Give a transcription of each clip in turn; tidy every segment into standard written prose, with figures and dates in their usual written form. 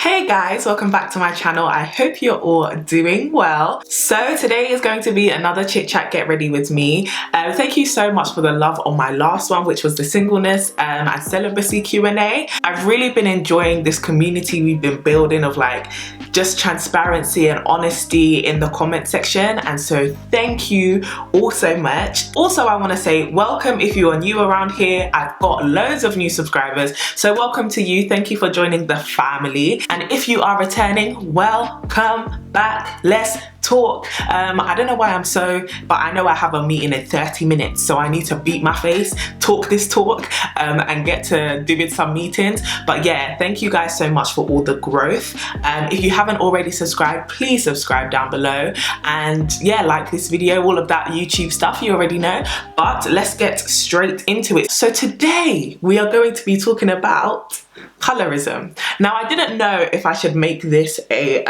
Hey guys, welcome back to my channel. I hope you're all doing well. So today is going to be another chit chat get ready with me. Thank you so much for the love on my last one, which was the singleness and celibacy Q&A. I've really been enjoying this community we've been building of like just transparency and honesty in the comment section, and so thank you all so much. Also, I want to say welcome if you are new around here. I've got loads of new subscribers, so welcome to you. Thank you for joining the family, and if you are returning, welcome back. Let's talk. I don't know why I'm so, but I know I have a meeting in 30 minutes, so I need to beat my face, talk this talk, and get to doing some meetings. But yeah, thank you guys so much for all the growth. If you haven't already subscribed, please subscribe down below, and yeah, like this video, all of that YouTube stuff you already know. But let's get straight into it. So today we are going to be talking about colorism. Now, I didn't know if I should make this a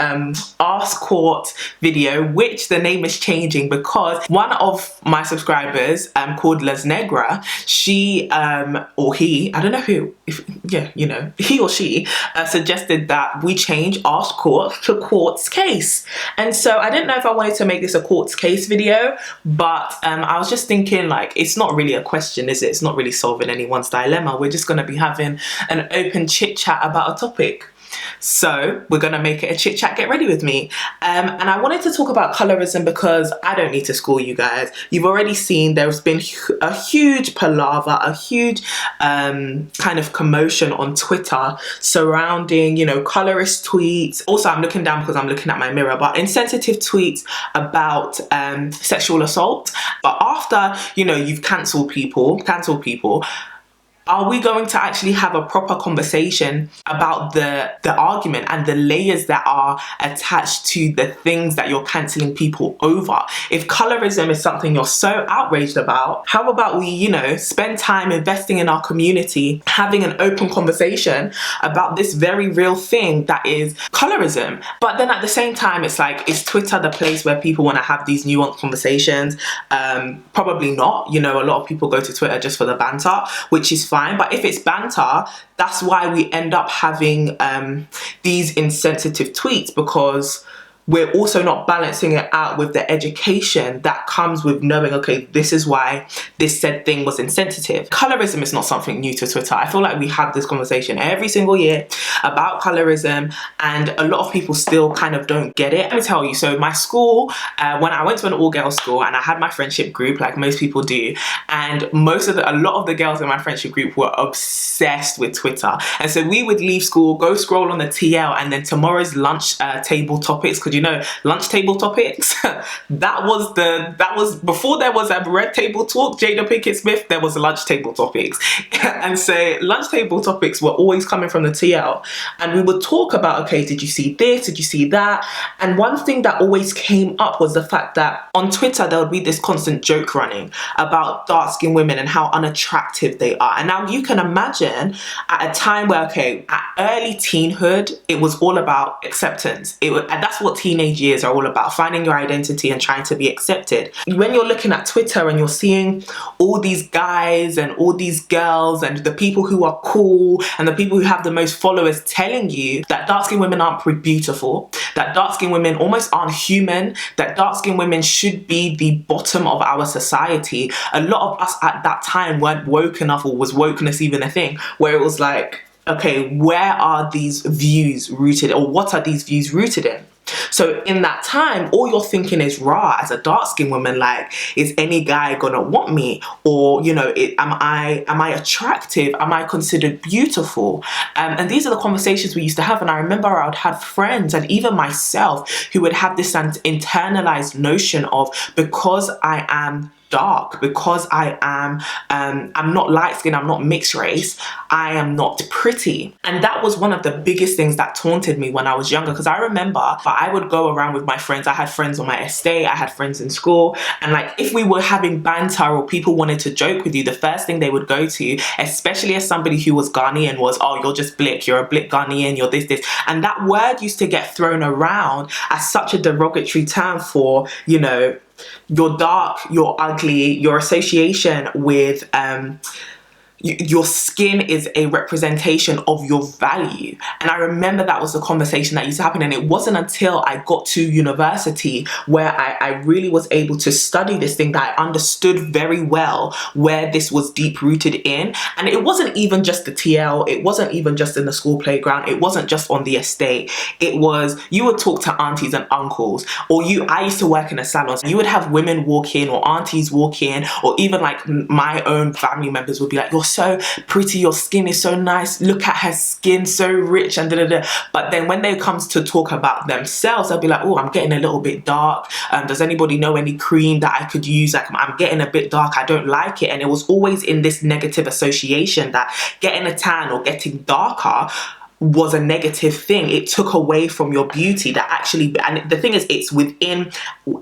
Ask Court video, which the name is changing because one of my subscribers called Les Negra, she or he, I don't know who, yeah, you know, he or she suggested that we change Ask Court to Court's Case. And so I didn't know if I wanted to make this a Court's Case video, but I was just thinking, like, it's not really a question, is it? It's not really solving anyone's dilemma. We're just going to be having an open chit chat about a topic. So we're gonna make it a chit chat get ready with me, and I wanted to talk about colorism because I don't need to school you guys. You've already seen there's been a huge palaver, a huge kind of commotion on Twitter surrounding, you know, colorist tweets. Also, I'm looking down because I'm looking at my mirror, but insensitive tweets about sexual assault. But after, you know, you've cancelled people, are we going to actually have a proper conversation about the argument and the layers that are attached to the things that you're cancelling people over? If colorism is something you're so outraged about, how about we, you know, spend time investing in our community, having an open conversation about this very real thing that is colorism? But then at the same time, it's like, is Twitter the place where people want to have these nuanced conversations? Probably not. You know, a lot of people go to Twitter just for the banter, which is fine. But if it's banter, that's why we end up having these insensitive tweets, because we're also not balancing it out with the education that comes with knowing, okay, this is why this said thing was insensitive. Colorism is not something new to Twitter. I feel like we have this conversation every single year about colorism, and a lot of people still kind of don't get it. Let me tell you, so my school, when I went to an all-girls school and I had my friendship group like most people do, and a lot of the girls in my friendship group were obsessed with Twitter. And so we would leave school, go scroll on the TL, and then tomorrow's lunch table topics, because you know, lunch table topics, that was before there was a red table talk, Jada Pinkett Smith, there was a lunch table topics. And so lunch table topics were always coming from the TL, and we would talk about, okay, did you see this, did you see that? And one thing that always came up was the fact that on Twitter there would be this constant joke running about dark-skinned women and how unattractive they are. And now you can imagine at a time where, okay, at early teenhood, it was all about acceptance. And that's what teenage years are all about, finding your identity and trying to be accepted. When you're looking at Twitter and you're seeing all these guys and all these girls and the people who are cool and the people who have the most followers telling you that dark-skinned women aren't beautiful, that dark-skinned women almost aren't human, that dark-skinned women should be the bottom of our society, a lot of us at that time weren't woke enough, or was wokeness even a thing, where it was like, okay, where are these views rooted, or what are these views rooted in? So in that time, all you're thinking is, rah, as a dark-skinned woman, like, is any guy gonna want me? Or, you know, am I attractive? Am I considered beautiful? And these are the conversations we used to have. And I remember I would have friends, and even myself, who would have this internalized notion of, because I am dark, because I am I'm not light skinned, I'm not mixed race, I am not pretty. And that was one of the biggest things that taunted me when I was younger, because I remember I would go around with my friends. I had friends on my estate, I had friends in school, and like, if we were having banter or people wanted to joke with you, the first thing they would go to, especially as somebody who was Ghanaian, was, oh, you're just Blick, you're a Blick Ghanaian, you're this. And that word used to get thrown around as such a derogatory term for, you know, you're dark, you're ugly, your association with your skin is a representation of your value. And I remember that was the conversation that used to happen. And it wasn't until I got to university where I really was able to study this thing that I understood very well where this was deep rooted in. And it wasn't even just the TL, it wasn't even just in the school playground, it wasn't just on the estate. It was, you would talk to aunties and uncles, or I used to work in a salon, so you would have women walk in, or aunties walk in, or even like my own family members would be like, you're so pretty, your skin is so nice, look at her skin, so rich, and But then when they comes to talk about themselves, they'll be like, oh, I'm getting a little bit dark, does anybody know any cream that I could use? Like, I'm getting a bit dark, I don't like it. And it was always in this negative association that getting a tan or getting darker was a negative thing. It took away from your beauty. That actually, and the thing is, it's within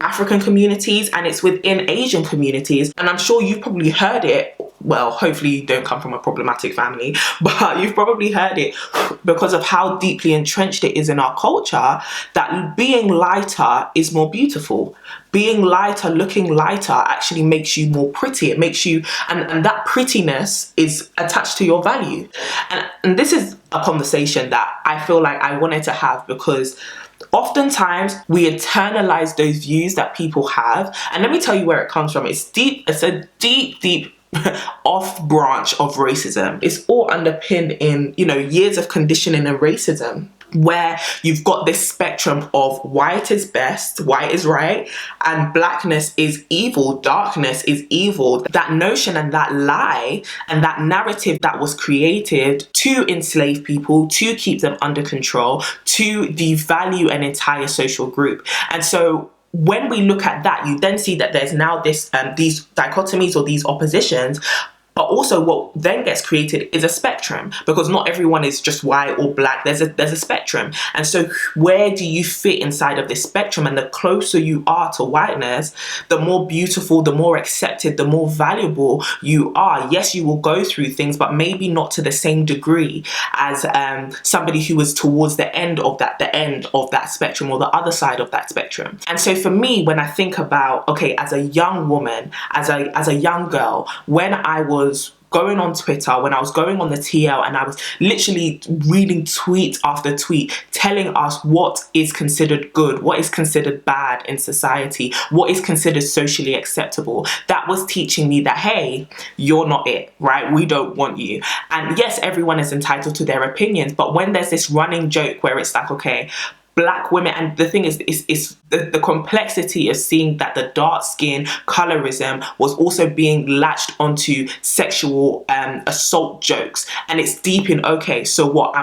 African communities and it's within Asian communities, and I'm sure you've probably heard it. Well, hopefully you don't come from a problematic family, but you've probably heard it because of how deeply entrenched it is in our culture, that being lighter is more beautiful. Being lighter, looking lighter actually makes you more pretty. It makes you, and that prettiness is attached to your value. And this is a conversation that I feel like I wanted to have, because oftentimes we internalize those views that people have. And let me tell you where it comes from. It's deep, it's a deep off branch of racism. It's all underpinned in, years of conditioning and racism, where you've got this spectrum of white is best, white is right, and blackness is evil, darkness is evil. That notion and that lie and that narrative that was created to enslave people, to keep them under control, to devalue an entire social group. And so when we look at that, you then see that there's now this these dichotomies or these oppositions. But also what then gets created is a spectrum, because not everyone is just white or black. There's a spectrum. And so where do you fit inside of this spectrum? And the closer you are to whiteness, the more beautiful, the more accepted, the more valuable you are. Yes, you will go through things, but maybe not to the same degree as somebody who was towards the end of that spectrum, or the other side of that spectrum. And so for me, when I think about, okay, as a young woman, as a young girl, when I was going on Twitter, when I was going on the TL, and I was literally reading tweet after tweet telling us what is considered good, what is considered bad in society, what is considered socially acceptable, that was teaching me that, hey, you're not it, right? We don't want you. And yes, everyone is entitled to their opinions, but when there's this running joke where it's like, okay, black women, and the thing is the complexity of seeing that the dark skin colorism was also being latched onto sexual assault jokes, and it's deep in, okay, so what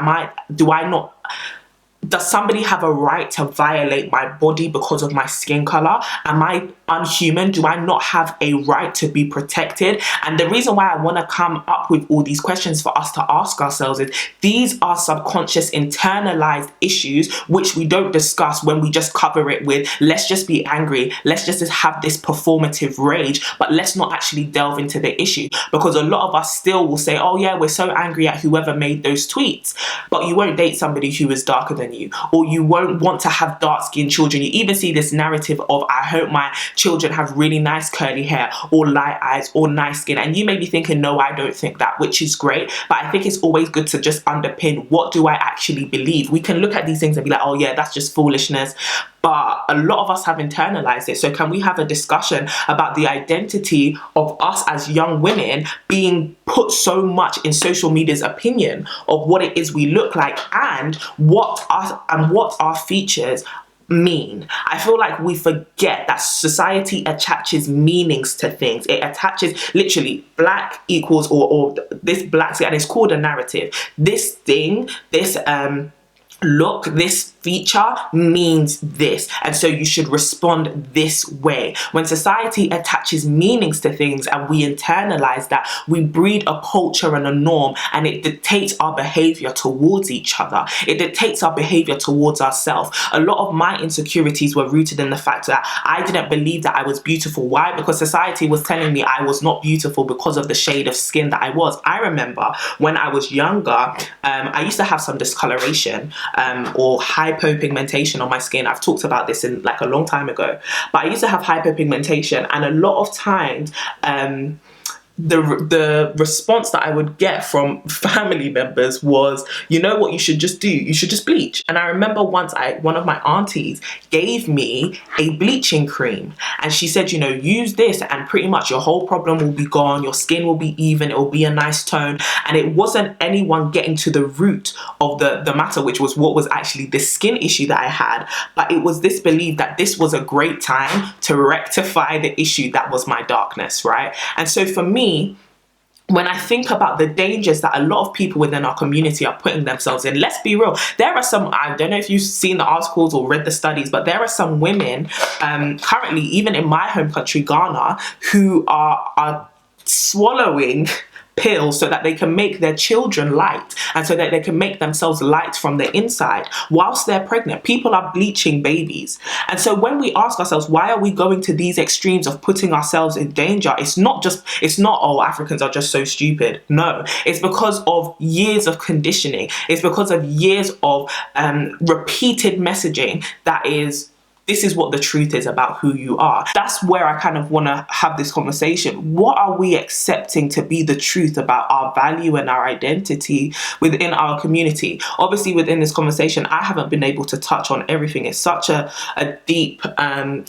does somebody have a right to violate my body because of my skin color? Am I unhuman? Do I not have a right to be protected? And the reason why I want to come up with all these questions for us to ask ourselves is, these are subconscious, internalized issues which we don't discuss when we just cover it with, let's just be angry, let's just have this performative rage, but let's not actually delve into the issue. Because a lot of us still will say, oh yeah, we're so angry at whoever made those tweets, but you won't date somebody who is darker than you, or you won't want to have dark-skinned children. You even see this narrative of, I hope my children have really nice curly hair, or light eyes, or nice skin. And you may be thinking, no, I don't think that, which is great, but I think it's always good to just underpin, what do I actually believe? We can look at these things and be like, oh yeah, that's just foolishness, but a lot of us have internalized it. So can we have a discussion about the identity of us as young women being put so much in social media's opinion of what it is we look like, and what our features mean? I feel like we forget that society attaches meanings to things. It attaches literally black equals or this black, and it's called a narrative. This thing, this look, this feature means this, and so you should respond this way. When society attaches meanings to things and we internalize that, we breed a culture and a norm, and it dictates our behavior towards each other. It dictates our behavior towards ourselves. A lot of my insecurities were rooted in the fact that I didn't believe that I was beautiful. Why? Because society was telling me I was not beautiful because of the shade of skin that I was. I remember when I was younger, I used to have some discoloration or hypopigmentation on my skin. I've talked about this in like a long time ago, but I used to have hypopigmentation, and a lot of times the response that I would get from family members was, you know what you should just do? You should just bleach. And I remember once one of my aunties gave me a bleaching cream, and she said, you know, use this and pretty much your whole problem will be gone, your skin will be even, it will be a nice tone. And it wasn't anyone getting to the root of the matter, which was what was actually this skin issue that I had, but it was this belief that this was a great time to rectify the issue that was my darkness, right? And so for me, when I think about the dangers that a lot of people within our community are putting themselves in, let's be real, there are some, I don't know if you've seen the articles or read the studies, but there are some women currently, even in my home country, Ghana, who are swallowing pills so that they can make their children light and so that they can make themselves light from the inside whilst they're pregnant. People are bleaching babies. And so when we ask ourselves, why are we going to these extremes of putting ourselves in danger? It's not, oh, Africans are just so stupid. No, it's because of years of conditioning. It's because of years of repeated messaging that is, this is what the truth is about who you are. That's where I kind of want to have this conversation. What are we accepting to be the truth about our value and our identity within our community? Obviously, within this conversation, I haven't been able to touch on everything. It's such a deep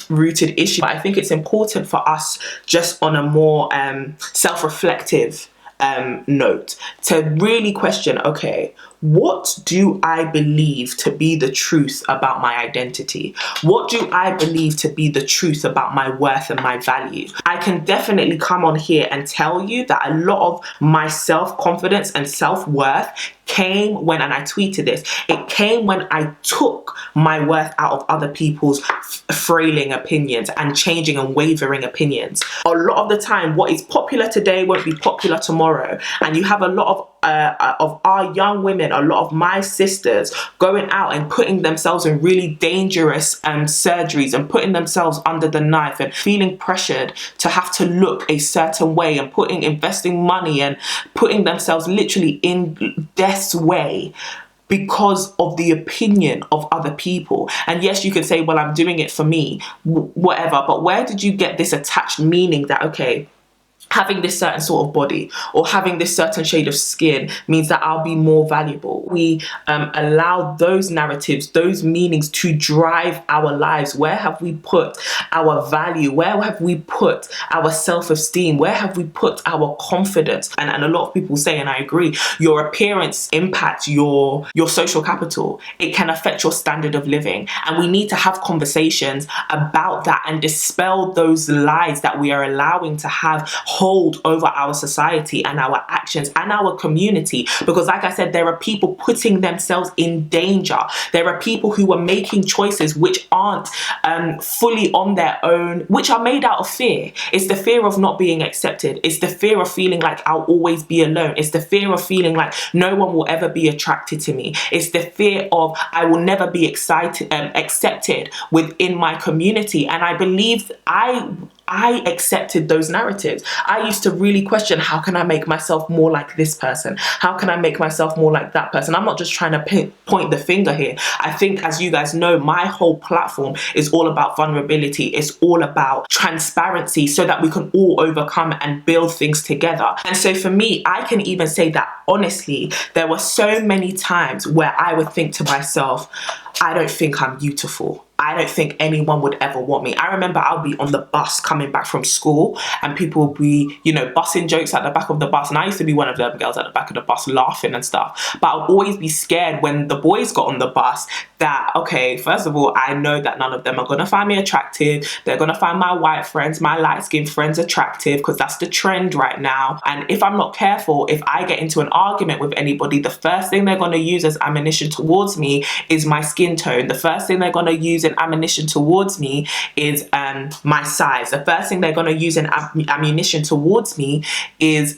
rooted issue. But I think it's important for us, just on a more self-reflective note, to really question, okay, what do I believe to be the truth about my identity? What do I believe to be the truth about my worth and my value? I can definitely come on here and tell you that a lot of my self-confidence and self-worth came when, and I tweeted this, it came when I took my worth out of other people's frailing opinions and changing and wavering opinions. A lot of the time, what is popular today won't be popular tomorrow. And you have a lot of our young women, a lot of my sisters going out and putting themselves in really dangerous surgeries and putting themselves under the knife and feeling pressured to have to look a certain way and investing money and putting themselves literally in death's way because of the opinion of other people. And yes, you could say, well, I'm doing it for me, whatever, but where did you get this attached meaning that, okay, having this certain sort of body or having this certain shade of skin means that I'll be more valuable? We allow those narratives, those meanings to drive our lives. Where have we put our value? Where have we put our self-esteem? Where have we put our confidence? And a lot of people say, and I agree, your appearance impacts your social capital. It can affect your standard of living. And we need to have conversations about that and dispel those lies that we are allowing to have hold over our society and our actions and our community. Because like I said, there are people putting themselves in danger. There are people who are making choices which aren't fully on their own, which are made out of fear. It's the fear of not being accepted. It's the fear of feeling like I'll always be alone. It's the fear of feeling like no one will ever be attracted to me. It's the fear of I will never be accepted within my community. And I believe I accepted those narratives. I used to really question, how can I make myself more like this person? How can I make myself more like that person? I'm not just trying to point the finger here. I think, as you guys know, my whole platform is all about vulnerability. It's all about transparency so that we can all overcome and build things together. And so for me, I can even say that honestly, there were so many times where I would think to myself, I don't think I'm beautiful. I don't think anyone would ever want me. I remember I'll be on the bus coming back from school and people will be, bussing jokes at the back of the bus. And I used to be one of them girls at the back of the bus laughing and stuff. But I'd always be scared when the boys got on the bus that, okay, first of all, I know that none of them are going to find me attractive. They're going to find my white friends, my light-skinned friends attractive because that's the trend right now. And if I'm not careful, if I get into an argument with anybody, the first thing they're going to use as ammunition towards me is my skin tone. The first thing they're going to use in ammunition towards me is my size. The first thing they're going to use in ammunition towards me is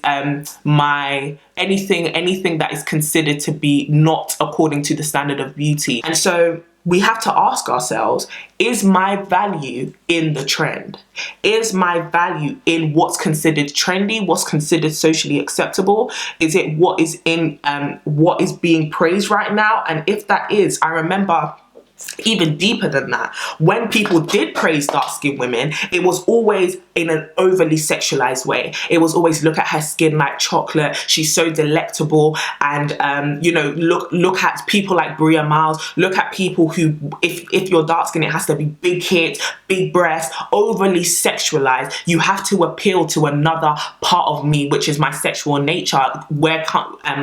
my anything that is considered to be not according to the standard of beauty. And so we have to ask ourselves, is my value in the trend? Is my value in what's considered trendy, what's considered socially acceptable? Is it what is in what is being praised right now? And if that is, I remember even deeper than that. When people did praise dark-skinned women, it was always in an overly sexualized way. It was always, look at her skin like chocolate, she's so delectable, and you know, look at people like Bria Miles, look at people who, if you're dark-skinned, it has to be big hips, big breasts, overly sexualized. You have to appeal to another part of me, which is my sexual nature, where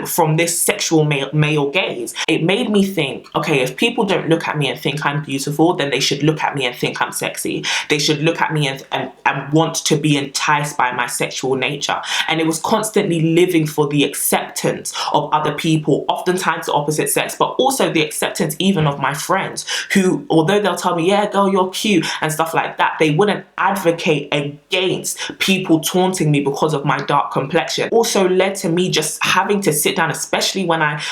from this sexual male gaze. It made me think, okay, if people don't look at me and think I'm beautiful, then they should look at me and think I'm sexy. They should look at me and want to be enticed by my sexual nature. And it was constantly living for the acceptance of other people, oftentimes the opposite sex, but also the acceptance even of my friends, who, although they'll tell me, yeah, girl, you're cute and stuff like that, they wouldn't advocate against people taunting me because of my dark complexion. Also led to me just having to sit down, especially when I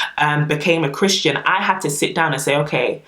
became a Christian. I had to sit down and say, okay,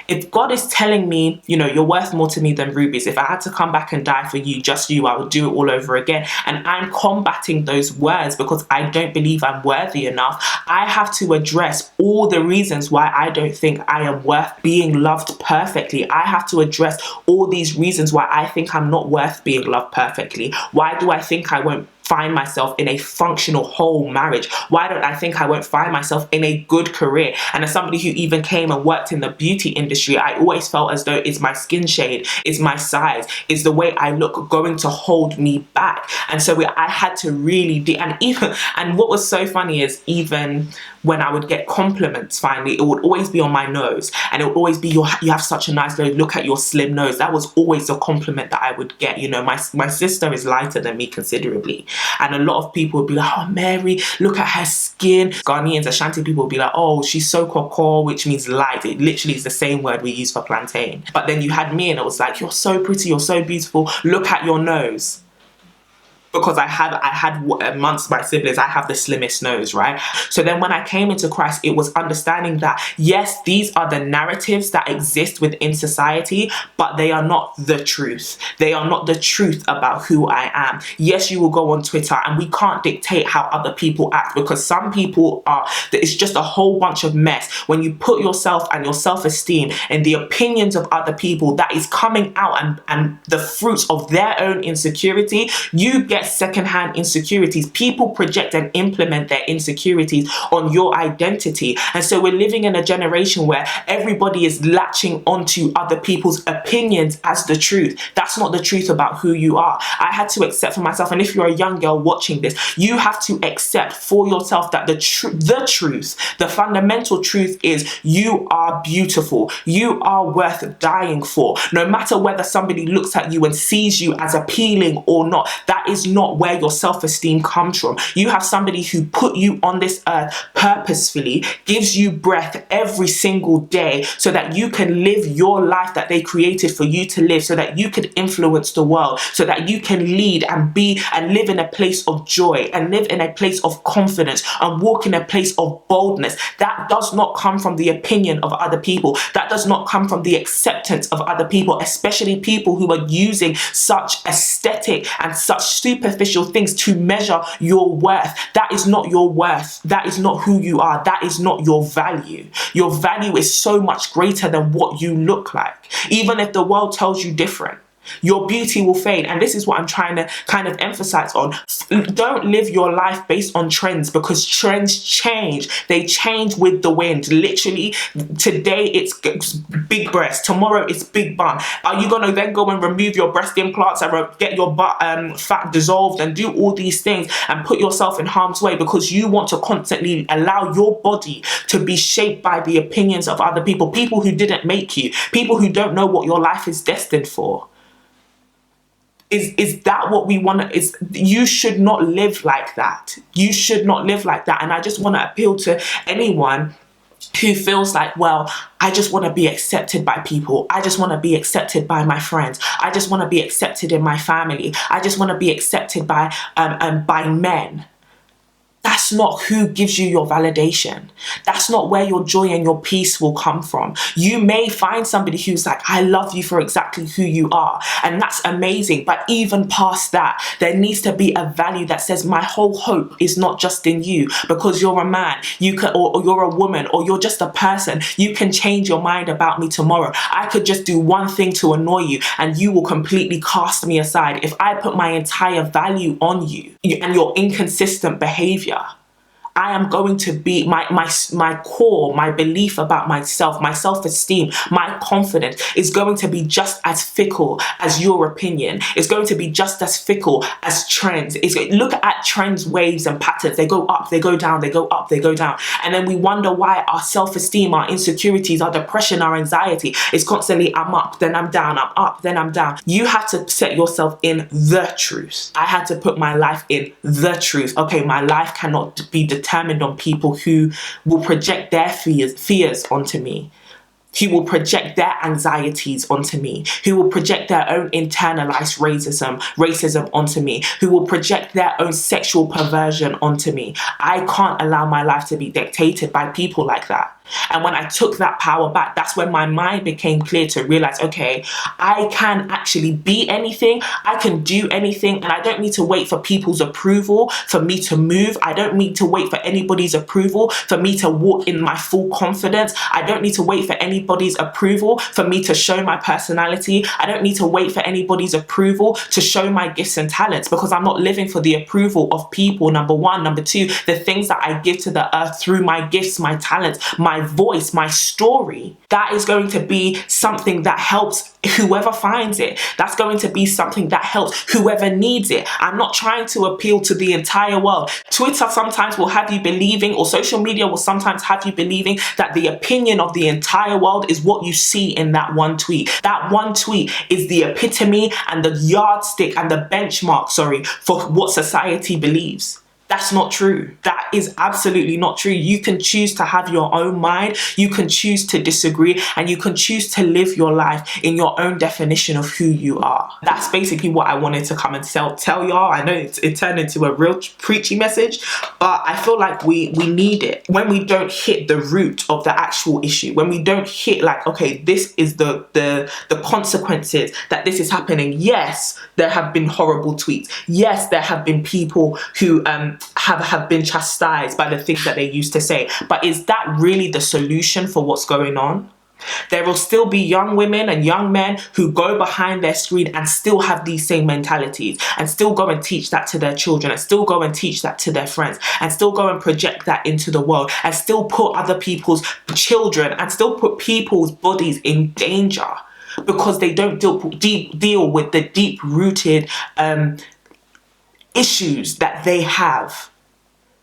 if God is telling me, you know, you're worth more to me than rubies, if I had to come back and die for you, just you, I would do it all over again. And I'm combating those words because I don't believe I'm worthy enough. I have to address all the reasons why I don't think I am worth being loved perfectly. I have to address all these reasons why I think I'm not worth being loved perfectly. Why do I think I won't find myself in a functional whole marriage? Why don't I think I won't find myself in a good career? And as somebody who even came and worked in the beauty industry, I always felt as though it's my skin shade, it's my size, it's the way I look going to hold me back. And so I had to really and what was so funny is, even when I would get compliments, finally, it would always be on my nose, and it would always be, you have such a nice nose, look at your slim nose. That was always a compliment that I would get. You know, my sister is lighter than me considerably, and a lot of people would be like, oh, Mary, look at her skin. Ghanaians, Ashanti people would be like, oh, she's so cocoa, which means light. It literally is the same word we use for plantain. But then you had me and it was like, you're so pretty, you're so beautiful, look at your nose. Because I had amongst my siblings, I have the slimmest nose, right? So then when I came into Christ, it was understanding that, yes, these are the narratives that exist within society, but they are not the truth. They are not the truth about who I am. Yes, you will go on Twitter and we can't dictate how other people act, because some people it's just a whole bunch of mess. When you put yourself and your self-esteem in the opinions of other people, that is coming out and the fruits of their own insecurity, you get secondhand insecurities. People project and implement their insecurities on your identity. And so we're living in a generation where everybody is latching onto other people's opinions as the truth. That's not the truth about who you are. I had to accept for myself, and if you're a young girl watching this, you have to accept for yourself that the truth, the fundamental truth is, you are beautiful. You are worth dying for. No matter whether somebody looks at you and sees you as appealing or not, that is not where your self-esteem comes from. You have somebody who put you on this earth purposefully, gives you breath every single day so that you can live your life that they created for you to live, so that you could influence the world, so that you can lead and be and live in a place of joy and live in a place of confidence and walk in a place of boldness. That does not come from the opinion of other people. That does not come from the acceptance of other people, especially people who are using such aesthetic and such superficial things to measure your worth. That is not your worth. That is not who you are. That is not your value. Your value is so much greater than what you look like, even if the world tells you different. Your beauty will fade. And this is what I'm trying to kind of emphasize on. Don't live your life based on trends, because trends change. They change with the wind. Literally, today it's big breast, tomorrow it's big bum. Are you going to then go and remove your breast implants and get your butt fat dissolved and do all these things and put yourself in harm's way because you want to constantly allow your body to be shaped by the opinions of other people, people who didn't make you, people who don't know what your life is destined for? Is that what we want to, you should not live like that. You should not live like that. And I just want to appeal to anyone who feels like, well, I just want to be accepted by people. I just want to be accepted by my friends. I just want to be accepted in my family. I just want to be accepted by men. that's not who gives you your validation. That's not where your joy and your peace will come from. You may find somebody who's like, I love you for exactly who you are, and that's amazing. But even past that, there needs to be a value that says my whole hope is not just in you because you're a man, you can, or you're a woman, or you're just a person. You can change your mind about me tomorrow. I could just do one thing to annoy you and you will completely cast me aside. If I put my entire value on you and your inconsistent behavior, I am going to be my core, my belief about myself, my self-esteem, my confidence is going to be just as fickle as your opinion. It's going to be just as fickle as trends. Look at trends, waves and patterns. They go up, they go down, they go up, they go down. And then we wonder why our self-esteem, our insecurities, our depression, our anxiety is constantly, I'm up, then I'm down, I'm up, then I'm down. You have to set yourself in the truth. I had to put my life in the truth. Okay, my life cannot be determined on people who will project their fears onto me, who will project their anxieties onto me, who will project their own internalized racism onto me, who will project their own sexual perversion onto me. I can't allow my life to be dictated by people like that. And when I took that power back, that's when my mind became clear to realize, okay, I can actually be anything, I can do anything, and I don't need to wait for people's approval for me to move. I don't need to wait for anybody's approval for me to walk in my full confidence. I don't need to wait for anybody's approval for me to show my personality. I don't need to wait for anybody's approval to show my gifts and talents, because I'm not living for the approval of people, number one. Number two, the things that I give to the earth through my gifts, my talents, my voice, my story, that is going to be something that helps whoever finds it. That's going to be something that helps whoever needs it. I'm not trying to appeal to the entire world. Twitter sometimes will have you believing, or social media will sometimes have you believing, that the opinion of the entire world is what you see in that one tweet. That one tweet is the epitome and the yardstick and the benchmark, for what society believes. That's not true. That is absolutely not true. You can choose to have your own mind. You can choose to disagree, and you can choose to live your life in your own definition of who you are. That's basically what I wanted to come and tell y'all. I know it turned into a real preachy message, but I feel like we need it. When we don't hit the root of the actual issue, when we don't hit like, okay, this is the consequences that this is happening. Yes, there have been horrible tweets. Yes, there have been people who have been chastised by the things that they used to say. But is that really the solution for what's going on? There will still be young women and young men who go behind their screen and still have these same mentalities, and still go and teach that to their children, and still go and teach that to their friends, and still go and project that into the world, and still put other people's children and still put people's bodies in danger because they don't deal with the deep-rooted issues that they have.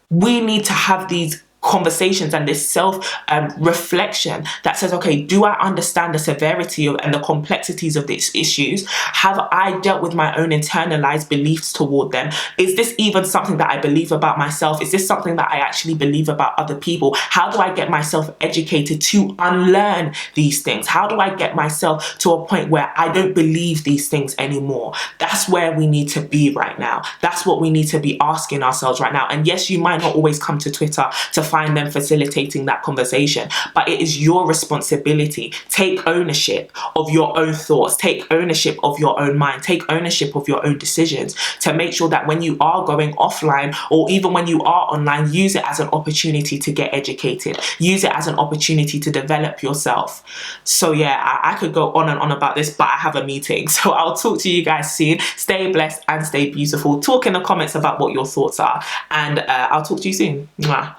We need to have these conversations and this self-reflection that says, okay, do I understand the severity of and the complexities of these issues? Have I dealt with my own internalized beliefs toward them? Is this even something that I believe about myself? Is this something that I actually believe about other people? How do I get myself educated to unlearn these things? How do I get myself to a point where I don't believe these things anymore? That's where we need to be right now. That's what we need to be asking ourselves right now. And yes, you might not always come to Twitter to find them facilitating that conversation, but it is your responsibility. Take ownership of your own thoughts, take ownership of your own mind, take ownership of your own decisions to make sure that when you are going offline, or even when you are online, use it as an opportunity to get educated, use it as an opportunity to develop yourself. So yeah, I could go on and on about this, but I have a meeting, so I'll talk to you guys soon. Stay blessed and stay beautiful. Talk in the comments about what your thoughts are, and I'll talk to you soon. Mwah.